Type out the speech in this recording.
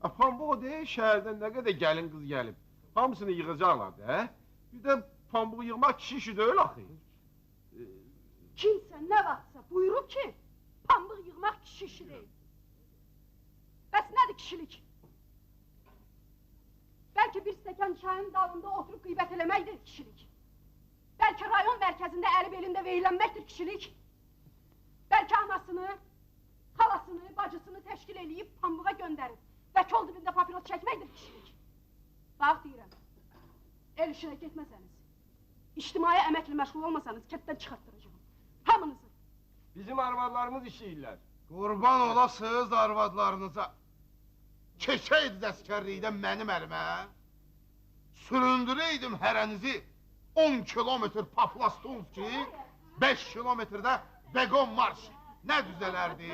Pambıq o deyil, şəhərdən nə qədər gəlin qız gəlib. Hamısını yığacaqlar da, hə? Bir də pambığı yığmaq kişi işi deyil axı. Kimsə nə vaxtsa buyurub ki, pambıq yığmaq kişi işi deyil. Bəs nədir kişilik? Bəlkə bir stəkan çayın dalında oturub qeybət eləməkdir kişilik. Bəlkə rayon mərkəzində əli belində veylənməkdir kişilik. Bəlkə anasını, xalasını, bacısını təşkil eləyib pambığa göndərib və kol dibində papiros çəkməkdir kişilik. Bax deyirəm, el işinə getməsəniz, ictimai əməklə məşğul olmasanız kətdən çıxartdıracağım. Hamınızı. Bizim arvadlarımız işləyirlər. Qurban olasınız arvadlarınıza. Keçəydiz əskərlikdən mənim əlimə. Süründürəydim hərənizi 10 kilometr Paplastunski, 5 kilometrdə Begon marş. Nə düzələrdi?